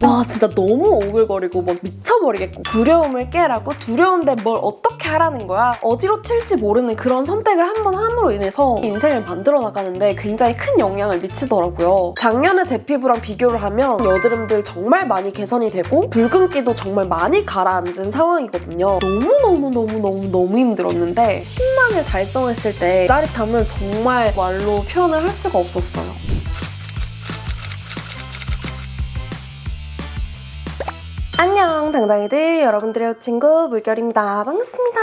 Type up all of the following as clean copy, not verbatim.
와 진짜 너무 오글거리고 막 미쳐버리겠고 두려움을 깨라고 두려운데 뭘 어떻게 하라는 거야. 어디로 튈지 모르는 그런 선택을 한 번 함으로 인해서 인생을 만들어 나가는데 굉장히 큰 영향을 미치더라고요. 작년에 제 피부랑 비교를 하면 여드름들 정말 많이 개선이 되고 붉은기도 정말 많이 가라앉은 상황이거든요. 너무 힘들었는데 10만을 달성했을 때 짜릿함은 정말 말로 표현을 할 수가 없었어요. 안녕 당당이들, 여러분들의 친구 물결입니다. 반갑습니다.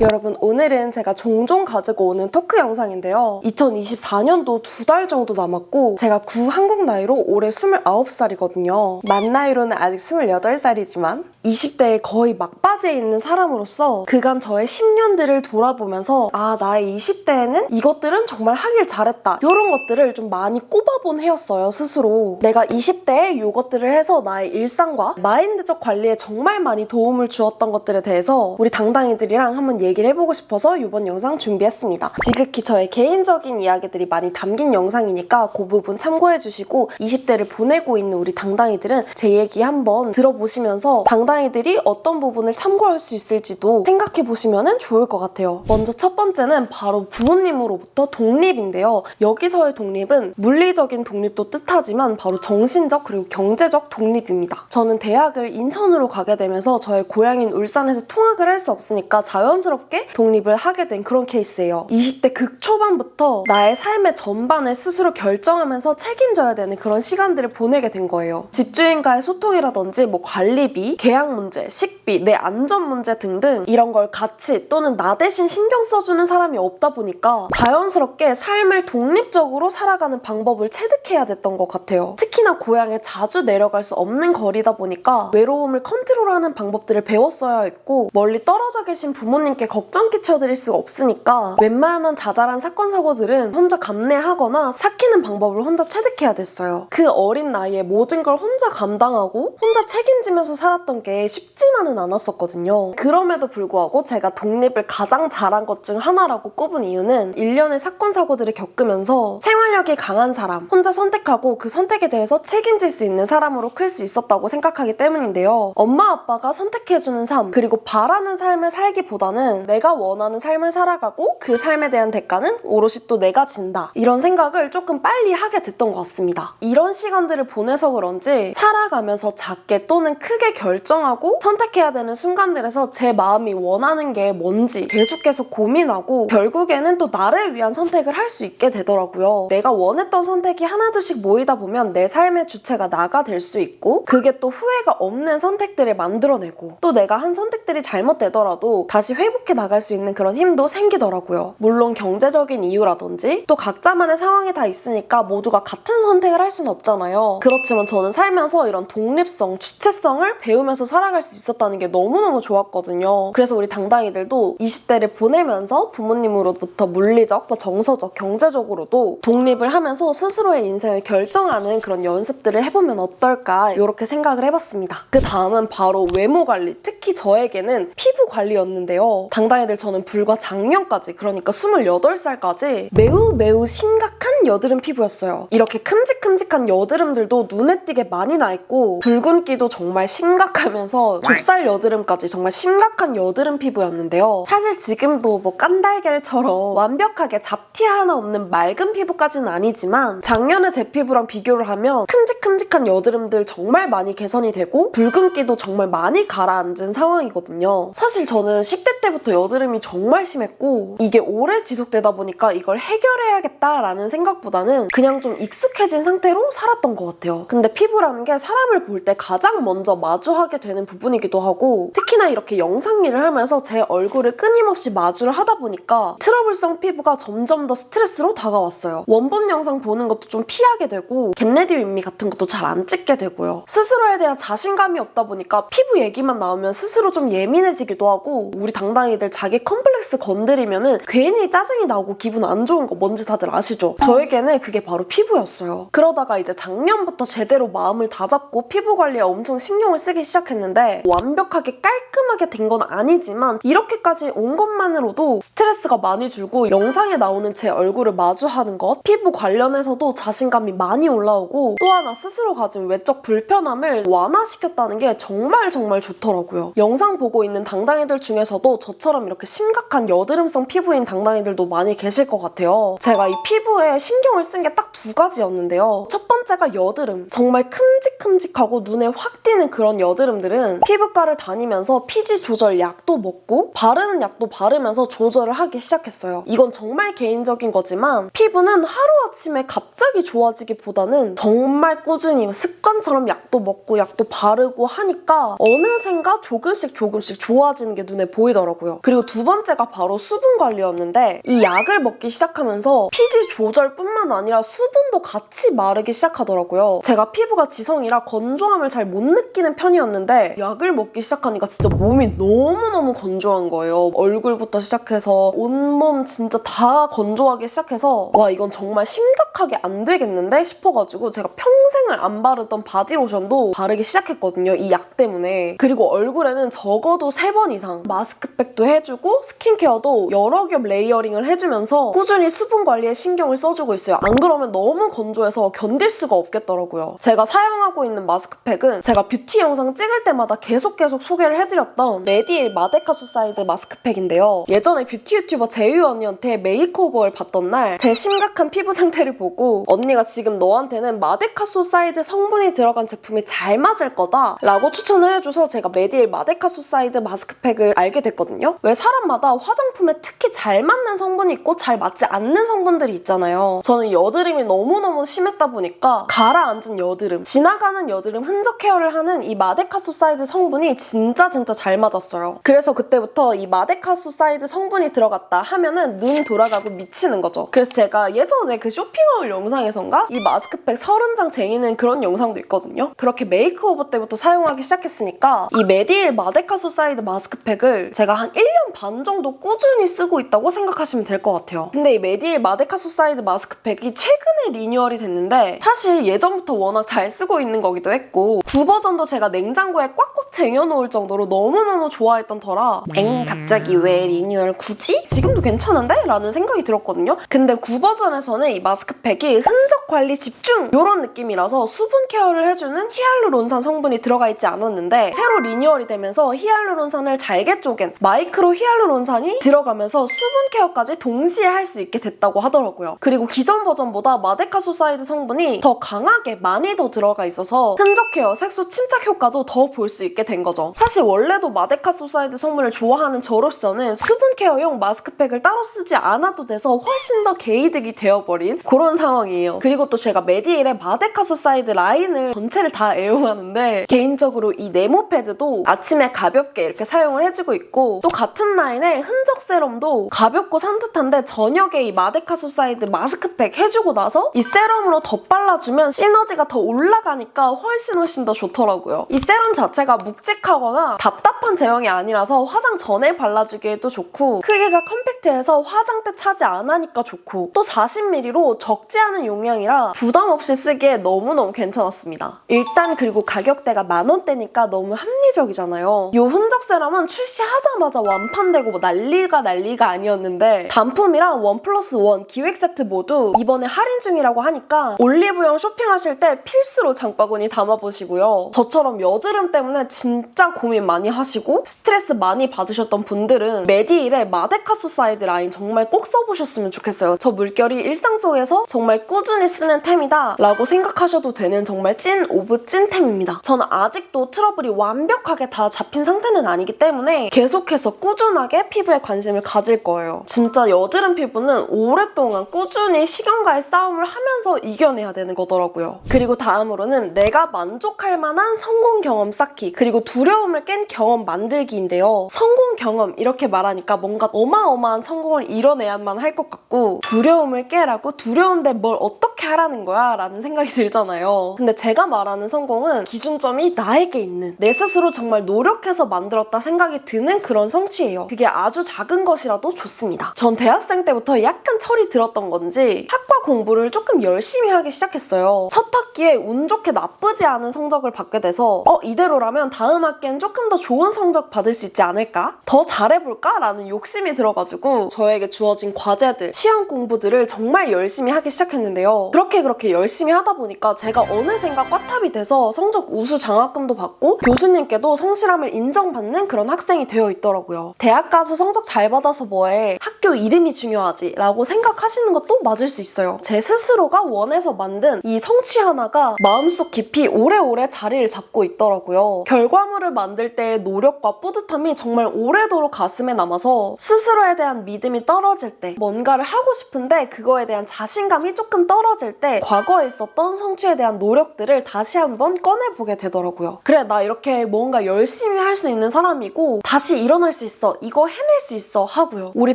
여러분, 오늘은 제가 종종 가지고 오는 토크 영상인데요. 2024년도 2달 정도 남았고 제가 구 한국 나이로 올해 29살이거든요. 만 나이로는 아직 28살이지만 20대에 거의 막바지에 있는 사람으로서 그간 저의 10년들을 돌아보면서 아, 나의 20대에는 이것들은 정말 하길 잘했다, 이런 것들을 좀 많이 꼽아본 해였어요, 스스로. 내가 20대에 이것들을 해서 나의 일상과 마인드적 관리에 정말 많이 도움을 주었던 것들에 대해서 우리 당당이들이랑 한번 얘기를 해보고 싶어서 이번 영상 준비했습니다. 지극히 저의 개인적인 이야기들이 많이 담긴 영상이니까 그 부분 참고해주시고 20대를 보내고 있는 우리 당당이들은 제 얘기 한번 들어보시면서 당당이들이 어떤 부분을 참고할 수 있을지도 생각해보시면 좋을 것 같아요. 먼저 첫 번째는 바로 부모님으로부터 독립인데요. 여기서의 독립은 물리적인 독립도 뜻하지만 바로 정신적 그리고 경제적 독립입니다. 저는 대학을 인천으로 가게 되면서 저의 고향인 울산에서 통학을 할 수 없으니까 자연스럽게 독립을 하게 된 그런 케이스예요. 20대 극초반부터 나의 삶의 전반을 스스로 결정하면서 책임져야 되는 그런 시간들을 보내게 된 거예요. 집주인과의 소통이라든지 관리비, 계약 문제, 식비, 내 안전 문제 등등 이런 걸 같이 또는 나 대신 신경 써주는 사람이 없다 보니까 자연스럽게 삶을 독립적으로 살아가는 방법을 체득해야 됐던 것 같아요. 특히나 고향에 자주 내려갈 수 없는 거리다 보니까 외로움을 컨트롤하는 방법들을 배웠어야 했고 멀리 떨어져 계신 부모님께 걱정 끼쳐드릴 수가 없으니까 웬만한 자잘한 사건 사고들은 혼자 감내하거나 삭히는 방법을 혼자 체득해야 됐어요. 그 어린 나이에 모든 걸 혼자 감당하고 혼자 책임지면서 살았던 게 쉽지만은 않았었거든요. 그럼에도 불구하고 제가 독립을 가장 잘한 것 중 하나라고 꼽은 이유는 일련의 사건 사고들을 겪으면서 생활력이 강한 사람, 혼자 선택하고 그 선택에 대해서 책임질 수 있는 사람으로 클 수 있었다고 생각하기 때문인데요. 엄마 아빠가 선택해주는 삶, 그리고 바라는 삶을 살기보다는 내가 원하는 삶을 살아가고 그 삶에 대한 대가는 오롯이 또 내가 진다, 이런 생각을 조금 빨리 하게 됐던 것 같습니다. 이런 시간들을 보내서 그런지 살아가면서 작게 또는 크게 결정하고 선택해야 되는 순간들에서 제 마음이 원하는 게 뭔지 계속 고민하고 결국에는 또 나를 위한 선택을 할 수 있게 되더라고요. 내가 원했던 선택이 하나둘씩 모이다 보면 내 삶의 주체가 나가 될 수 있고 그게 또 후회가 없는 선택들을 만들어내고 또 내가 한 선택들이 잘못되더라도 다시 회복해 나갈 수 있는 그런 힘도 생기더라고요. 물론 경제적인 이유라든지 또 각자만의 상황이 다 있으니까 모두가 같은 선택을 할 수는 없잖아요. 그렇지만 저는 살면서 이런 독립성, 주체성을 배우면서 살아갈 수 있었다는 게 너무너무 좋았거든요. 그래서 우리 당당이들도 20대를 보내면서 부모님으로부터 물리적, 정서적, 경제적으로도 독립을 하면서 스스로의 인생을 결정하는 그런 연습들을 해보면 어떨까, 이렇게 생각을 해봤습니다. 그 다음은 바로 외모 관리, 특히 저에게는 피부 관리였는데요. 당당이들, 저는 불과 작년까지, 그러니까 28살까지 매우 심각한 여드름 피부였어요. 이렇게 큼직큼직한 여드름들도 눈에 띄게 많이 나 있고 붉은기도 정말 심각하면서 좁쌀 여드름까지 정말 심각한 여드름 피부였는데요. 사실 지금도 깐달걀처럼 완벽하게 잡티 하나 없는 맑은 피부까지는 아니지만 작년에 제 피부랑 비교를 하면 큼직큼직한 여드름들 정말 많이 개선이 되고 붉은기도 정말 많이 가라앉은 상황이거든요. 사실 저는 10대 때부터 여드름이 정말 심했고 이게 오래 지속되다 보니까 이걸 해결해야겠다라는 생각보다는 그냥 좀 익숙해진 상태로 살았던 것 같아요. 근데 피부라는 게 사람을 볼 때 가장 먼저 마주하게 되는 부분이기도 하고 특히나 이렇게 영상일을 하면서 제 얼굴을 끊임없이 마주를 하다 보니까 트러블성 피부가 점점 더 스트레스로 다가왔어요. 원본 영상 보는 것도 좀 피하게 되고 겟레디 윗미 같은 것도 잘 안 찍게 되고요. 스스로에 대한 자신감이 없다 보니까 피부 얘기만 나오면 스스로 좀 예민해지기도 하고 우리 당당히 당당이들 자기 컴플렉스 건드리면은 괜히 짜증이 나고 기분 안 좋은 거 뭔지 다들 아시죠? 저에게는 그게 바로 피부였어요. 그러다가 이제 작년부터 제대로 마음을 다잡고 피부 관리에 엄청 신경을 쓰기 시작했는데 완벽하게 깔끔하게 된 건 아니지만 이렇게까지 온 것만으로도 스트레스가 많이 줄고 영상에 나오는 제 얼굴을 마주하는 것, 피부 관련해서도 자신감이 많이 올라오고 또 하나 스스로 가진 외적 불편함을 완화시켰다는 게 정말 좋더라고요. 영상 보고 있는 당당이들 중에서도 저처럼 이렇게 심각한 여드름성 피부인 당당이들도 많이 계실 것 같아요. 제가 이 피부에 신경을 쓴 게 딱 2가지였는데요. 첫 번째가 여드름. 정말 큼직큼직하고 눈에 확 띄는 그런 여드름들은 피부과를 다니면서 피지 조절 약도 먹고 바르는 약도 바르면서 조절을 하기 시작했어요. 이건 정말 개인적인 거지만 피부는 하루아침에 갑자기 좋아지기보다는 정말 꾸준히 습관처럼 약도 먹고 약도 바르고 하니까 어느샌가 조금씩 좋아지는 게 눈에 보이더라고요. 그리고 두 번째가 바로 수분 관리였는데 이 약을 먹기 시작하면서 피지 조절뿐만 아니라 수분도 같이 마르기 시작하더라고요. 제가 피부가 지성이라 건조함을 잘 못 느끼는 편이었는데 약을 먹기 시작하니까 진짜 몸이 너무너무 건조한 거예요. 얼굴부터 시작해서 온몸 진짜 다 건조하기 시작해서 와 이건 정말 심각하게 안 되겠는데 싶어가지고 제가 평생을 안 바르던 바디로션도 바르기 시작했거든요. 이 약 때문에. 그리고 얼굴에는 적어도 3번 이상 마스크팩도 해주고 스킨케어도 여러 겹 레이어링을 해주면서 꾸준히 수분 관리에 신경을 써주고 있어요. 안 그러면 너무 건조해서 견딜 수가 없겠더라고요. 제가 사용하고 있는 마스크팩은 제가 뷰티 영상 찍을 때마다 계속 소개를 해드렸던 메디힐 마데카소사이드 마스크팩인데요. 예전에 뷰티 유튜버 제유 언니한테 메이크오버를 받던 날 제 심각한 피부 상태를 보고 언니가 지금 너한테는 마데카소사이드 성분이 들어간 제품이 잘 맞을 거다 라고 추천을 해줘서 제가 메디힐 마데카소사이드 마스크팩을 알게 됐거든요. 왜 사람마다 화장품에 특히 잘 맞는 성분이 있고 잘 맞지 않는 성분들이 있잖아요. 저는 여드름이 너무너무 심했다 보니까 가라앉은 여드름, 지나가는 여드름 흔적 케어를 하는 이 마데카소사이드 성분이 진짜 잘 맞았어요. 그래서 그때부터 이 마데카소사이드 성분이 들어갔다 하면은 눈 돌아가고 미치는 거죠. 그래서 제가 예전에 그 쇼핑하울 영상에선가 이 마스크팩 30장 쟁이는 그런 영상도 있거든요. 그렇게 메이크오버 때부터 사용하기 시작했으니까 이 메디힐 마데카소사이드 마스크팩을 제가 한 1년 반 정도 꾸준히 쓰고 있다고 생각하시면 될 것 같아요. 근데 이 메디힐 마데카소사이드 마스크팩이 최근에 리뉴얼이 됐는데 사실 예전부터 워낙 잘 쓰고 있는 거기도 했고 구버전도 제가 냉장고에 꽉꽉 쟁여놓을 정도로 너무너무 좋아했던 터라 갑자기 왜 리뉴얼 굳이? 지금도 괜찮은데? 라는 생각이 들었거든요. 근데 구버전에서는 이 마스크팩이 흔적 관리 집중! 이런 느낌이라서 수분 케어를 해주는 히알루론산 성분이 들어가 있지 않았는데 새로 리뉴얼이 되면서 히알루론산을 잘게 쪼갠 마이크로 히알루론산이 들어가면서 수분 케어까지 동시에 할 수 있게 됐다고 하더라고요. 그리고 기존 버전보다 마데카소사이드 성분이 더 강하게 많이 더 들어가 있어서 흔적 케어, 색소 침착 효과도 더 볼 수 있게 된 거죠. 사실 원래도 마데카소사이드 성분을 좋아하는 저로서는 수분 케어용 마스크팩을 따로 쓰지 않아도 돼서 훨씬 더 개이득이 되어버린 그런 상황이에요. 그리고 또 제가 메디힐의 마데카소사이드 라인을 전체를 다 애용하는데 개인적으로 이 네모 패드도 아침에 가볍게 이렇게 사용을 해주고 있고 또 같은 라인의 흔적 세럼도 가볍고 산뜻한데 저녁에 이 마데카소사이드 마스크팩 해주고 나서 이 세럼으로 덧발라주면 시너지가 더 올라가니까 훨씬 더 좋더라고요. 이 세럼 자체가 묵직하거나 답답한 제형이 아니라서 화장 전에 발라주기에도 좋고 크기가 컴팩트해서 화장대 차지 안 하니까 좋고 또 40ml로 적지 않은 용량이라 부담 없이 쓰기에 너무너무 괜찮았습니다. 일단 그리고 가격대가 10,000원대니까 너무 합리적이잖아요. 이 흔적 세럼은 출시하자마자 완판되고 뭐 난리가 아니었는데 단품이랑 1+1 기획 세트 모두 이번에 할인 중이라고 하니까 올리브영 쇼핑하실 때 필수로 장바구니 담아보시고요. 저처럼 여드름 때문에 진짜 고민 많이 하시고 스트레스 많이 받으셨던 분들은 메디힐의 마데카소사이드 라인 정말 꼭 써보셨으면 좋겠어요. 저 물결이 일상 속에서 정말 꾸준히 쓰는 템이다 라고 생각하셔도 되는 정말 찐 오브 찐템입니다. 저는 아직도 트러블이 완벽하게 다 잡힌 상태는 아니기 때문에 계속해서 꾸준하게 피부에 관심을 가질 거예요. 진짜 여드름 피부는 오랫동안 꾸준히 시간과의 싸움을 하면서 이겨내야 되는 거더라고요. 그리고 다음으로는 내가 만족할 만한 성공 경험 쌓기 그리고 두려움을 깬 경험 만들기인데요. 성공 경험 이렇게 말하니까 뭔가 어마어마한 성공을 이뤄내야만 할 것 같고 두려움을 깨라고 두려운데 뭘 어떻게 하라는 거야? 라는 생각이 들잖아요. 근데 제가 말하는 성공은 기준점이 나에게 있는 내 스스로 정말 노력해서 만들었다 생각이 드는 그런 성취예요. 그게 아주 작은 것이라도 좋습니다. 전 대학생 때부터 약간 철이 들었던 건지 학과 공부를 조금 열심히 하기 시작했어요. 첫 학기에 운 좋게 나쁘지 않은 성적을 받게 돼서 이대로라면 다음 학기엔 조금 더 좋은 성적 받을 수 있지 않을까? 더 잘해볼까? 라는 욕심이 들어가지고 저에게 주어진 과제들, 시험 공부들을 정말 열심히 하기 시작했는데요. 그렇게 열심히 하다 보니까 제가 어느샌가 꽈탑이 돼서 성적 우수 장학금도 받고 교수님께도 성실함을 인정받는 그런 학생이 되어 있더라고요. 대학 가서 성적 잘 받아서 뭐해? 학교 이름이 중요하지 라고 생각하시는 것도 맞을 수 있어요. 제 스스로가 원해서 만든 이 성취 하나가 마음속 깊이 오래오래 자리를 잡고 있더라고요. 결과물을 만들 때의 노력과 뿌듯함이 정말 오래도록 가슴에 남아서 스스로에 대한 믿음이 떨어질 때, 뭔가를 하고 싶은데 그거에 대한 자신감이 조금 떨어질 때 과거에 있었던 성취에 대한 노력들을 다시 한번 꺼내보게 되더라고요. 그래, 나 이렇게 뭔가 열심히 할 수 있는 사람이고 다시 일어날 수 있어, 이거 해낼 수 있어 하고요. 우리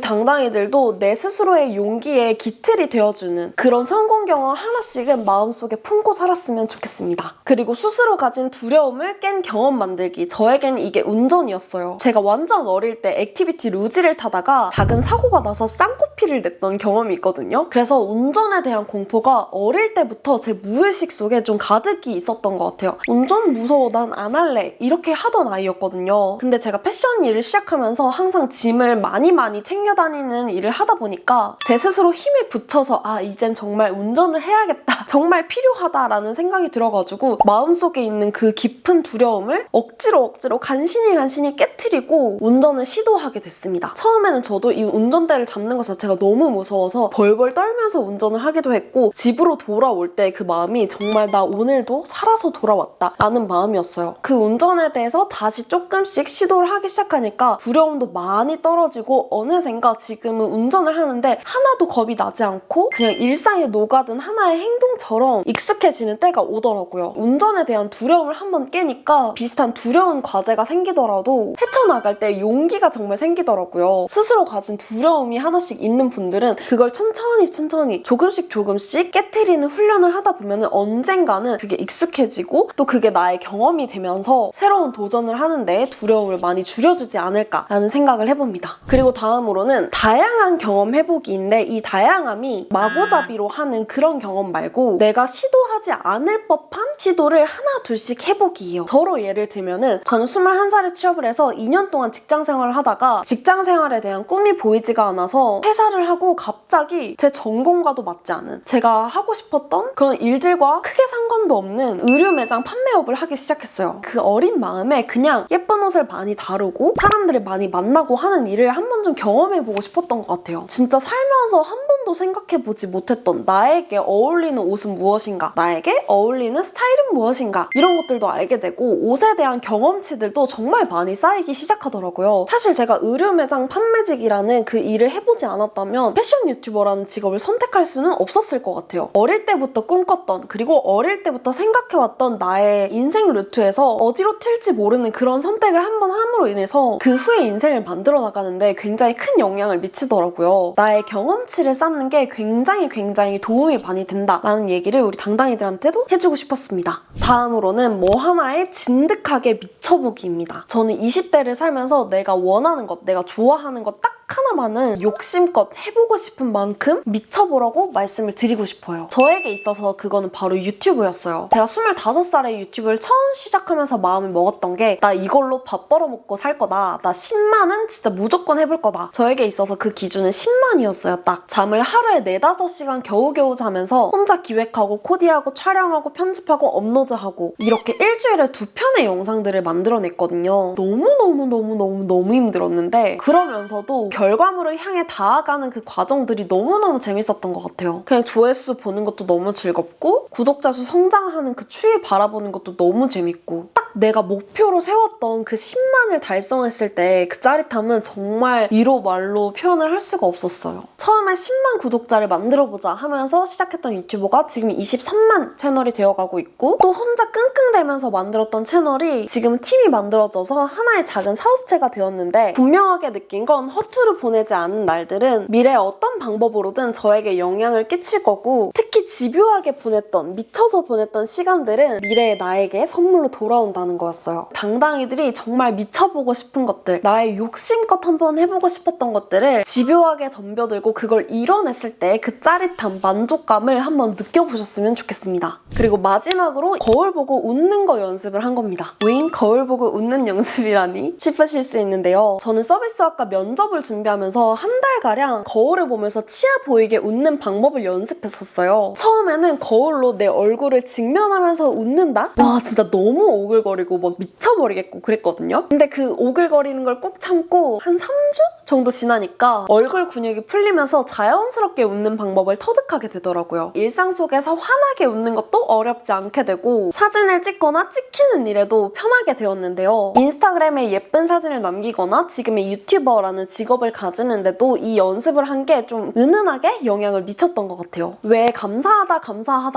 당당이들도 내 스스로의 용기에 기틀이 되어주는 그런 성공 경험 하나씩은 마음속에 품고 살았으면 좋겠습니다. 그리고 스스로 가진 두려움을 깬 경험 만들기, 저에겐 이게 운전이었어요. 제가 완전 어릴 때 액티비티 루지를 타다가 작은 사고가 나서 쌍코피를 냈던 경험이 있거든요. 그래서 운전에 대한 공포가 어릴 때부터 제 무의식 속에 좀 가득히 있었던 것 같아요. 운전 무서워, 난 안 할래, 이렇게 하던 아이였거든요. 근데 제가 패션 일을 시작하면서 항상 짐을 많이 챙겨 다니는 일을 하다 보니까 제 스스로 힘에 부쳐서 이젠 정말 운전을 해야겠다, 정말 필요하다라는 생각이 들어가지고 마음속에 있는 그 깊은 두려움을 억지로 간신히 깨트리고 운전을 시도하게 됐습니다. 처음에는 저도 이 운전대를 잡는 것 자체가 너무 무서워서 벌벌 떨면서 운전을 하기도 했고, 집으로 돌아올 때 그 마음이 정말 나 오늘도 살아서 돌아왔다 라는 마음이었어요. 그 운전에 대해서 다시 조금씩 시도를 하기 시작하니까 두려움도 많이 떨어지고 어느샌가 지금은 운전을 하는데 하나도 겁이 나지 않고 그냥 일상에 녹아든 하나의 행동처럼 익숙해지는 때가 오더라고요. 운전에 대한 두려움을 한번 깨니까 비슷한 두려운 과제가 생기더라도 헤쳐나갈 때 용기가 정말 생기더라고요. 스스로 가진 두려움이 하나씩 있는 분들은 그걸 천천히 조금씩 깨트리는 훈련을 하다 보면 언젠가는 그게 익숙해지고 또 그게 나의 경험이 되면서 새로운 도전을 하는데 두려움을 많이 줄여주지 않을까라는 생각을 해봅니다. 그리고 다음으로는 다양한 경험 해보기인데, 이 다양함이 마구잡이로 하는 그런 경험 말고 내가 시도하지 않을 법한 시도를 하나 둘씩 해보기예요. 저로 예를 들면은 저는 21살에 취업을 해서 2년 동안 직장 생활을 하다가 직장 생활에 대한 꿈이 보이지가 않아서 퇴사를 하고 갑자기 제 전공과도 맞지 않은, 제가 하고 싶었던 그런 일들과 크게 상관도 없는 의류 매장 판매업을 하기 시작했어요. 그 어린 마음에 그냥 예쁜 옷을 많이 다루고 사람들을 많이 만나고 하는 일을 한 번쯤 경험해보고 싶었던 것 같아요. 진짜 살면서 한 번도 생각해보지 못했던 나에게 어울리는 옷은 무엇인가, 나에게 어울리는 스타일은 무엇인가, 이런 것들도 알게 되고 옷에 대한 경험치들도 정말 많이 쌓이기 시작하더라고요. 사실 제가 의류 매장 판매직이라는 그 일을 해보지 않았다면 패션 유튜버라는 직업을 선택할 수는 없었을 것 같아요. 어릴 때부터 꿈꿨던, 그리고 어릴 때부터 생각해왔던 나의 인생 루트에서 어디로 튈지 모르는 그런 선택을 한 번 함으로 인해서 그 후에 인생을 만들어 나가는데 굉장히 큰 영향을 미치더라고요. 나의 경험치를 쌓는 게 굉장히 도움이 많이 된다라는 얘기를 우리 당당이들한테도 해주고 싶었습니다. 다음으로는 뭐 하나에 진득하게 미쳐보기입니다. 저는 20대를 살면서 내가 원하는 것, 내가 좋아하는 것 딱 하나만은 욕심껏 해보고 싶은 만큼 미쳐보라고 말씀을 드리고 싶어요. 저에게 있어서 그거는 바로 유튜브였어요. 제가 25살에 유튜브를 처음 시작하면서 마음을 먹었던 게 나 이걸로 밥 벌어먹고 살 거다. 나 10만은 진짜 무조건 해볼 거다. 저에게 있어서 그 기준은 10만이었어요. 딱 잠을 하루에 4-5시간 겨우겨우 자면서 혼자 기획하고 코디하고 촬영하고 편집하고 업로드하고 이렇게 일주일에 2편의 영상들을 만들어냈거든요. 너무 힘들었는데 그러면서도 결과물을 향해 다가가는 그 과정들이 너무너무 재밌었던 것 같아요. 그냥 조회수 보는 것도 너무 즐겁고 구독자 수 성장하는 그 추이 바라보는 것도 너무 재밌고, 딱 내가 목표로 세웠던 그 10만을 달성했을 때 그 짜릿함은 정말 이로 말로 표현을 할 수가 없었어요. 처음에 10만 구독자를 만들어보자 하면서 시작했던 유튜버가 지금 23만 채널이 되어가고 있고, 또 혼자 끙끙대면서 만들었던 채널이 지금 팀이 만들어져서 하나의 작은 사업체가 되었는데, 분명하게 느낀 건 허투루 하루를 보내지 않은 날들은 미래의 어떤 방법으로든 저에게 영향을 끼칠 거고, 특히 집요하게 보냈던, 미쳐서 보냈던 시간들은 미래의 나에게 선물로 돌아온다는 거였어요. 당당이들이 정말 미쳐보고 싶은 것들, 나의 욕심껏 한번 해보고 싶었던 것들을 집요하게 덤벼들고 그걸 이뤄냈을 때 그 짜릿함, 만족감을 한번 느껴보셨으면 좋겠습니다. 그리고 마지막으로 거울 보고 웃는 거 연습을 한 겁니다. 윙, 거울 보고 웃는 연습이라니 싶으실 수 있는데요. 저는 서비스학과 면접을 준비하면서 한 달가량 거울을 보면서 치아 보이게 웃는 방법을 연습했었어요. 처음에는 거울로 내 얼굴을 직면하면서 웃는다? 와, 진짜 너무 오글거리고 막 미쳐버리겠고 그랬거든요. 근데 그 오글거리는 걸 꾹 참고 한 3주 정도 지나니까 얼굴 근육이 풀리면서 자연스럽게 웃는 방법을 터득하게 되더라고요. 일상 속에서 환하게 웃는 것도 어렵지 않게 되고, 사진을 찍거나 찍히는 일에도 편하게 되었는데요. 인스타그램에 예쁜 사진을 남기거나 지금의 유튜버라는 직업을 가지는데도 이 연습을 한 게 좀 은은하게 영향을 미쳤던 것 같아요. 왜 감사하다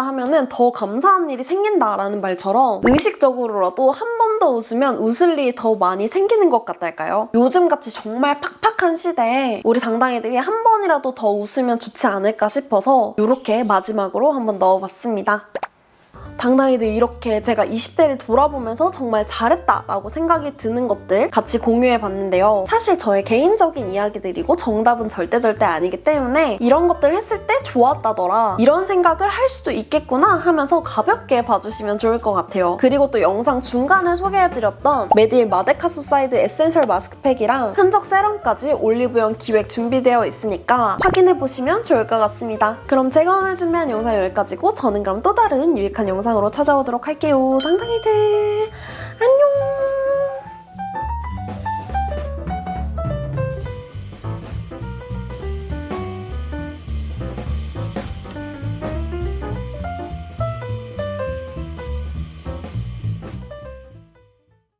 하면은 더 감사한 일이 생긴다라는 말처럼 의식적으로라도 한 번 더 웃으면 웃을 일이 더 많이 생기는 것 같달까요? 요즘같이 정말 팍팍한 시대에 우리 당당이들이 한 번이라도 더 웃으면 좋지 않을까 싶어서 이렇게 마지막으로 한번 넣어봤습니다. 당당이들, 이렇게 제가 20대를 돌아보면서 정말 잘했다라고 생각이 드는 것들 같이 공유해봤는데요. 사실 저의 개인적인 이야기들이고 정답은 절대 아니기 때문에 이런 것들을 했을 때 좋았다더라, 이런 생각을 할 수도 있겠구나 하면서 가볍게 봐주시면 좋을 것 같아요. 그리고 또 영상 중간에 소개해드렸던 메디힐 마데카소사이드 에센셜 마스크팩이랑 흔적 세럼까지 올리브영 기획 준비되어 있으니까 확인해보시면 좋을 것 같습니다. 그럼 제가 오늘 준비한 영상 여기까지고, 저는 그럼 또 다른 유익한 영상으로 찾아오도록 할게요. 당당이들!